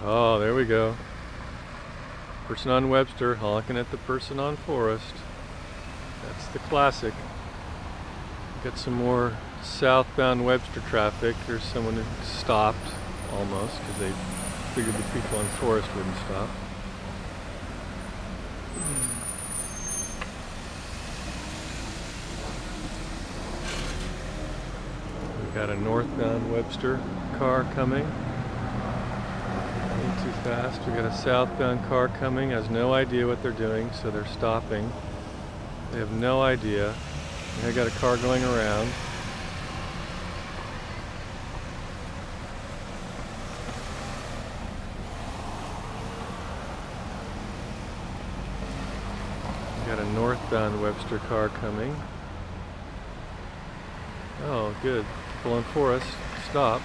Oh, there we go. Person on Webster honking at the person on Forest. That's the classic. Got some more southbound Webster traffic. There's someone who stopped almost because they figured the people on Forest wouldn't stop. We got a northbound Webster car coming. Too fast. We got a southbound car coming, has no idea what they're doing, so they're stopping. They have no idea. I got a car going around. We got a northbound Webster car coming. Oh, good. People on Forest stopped.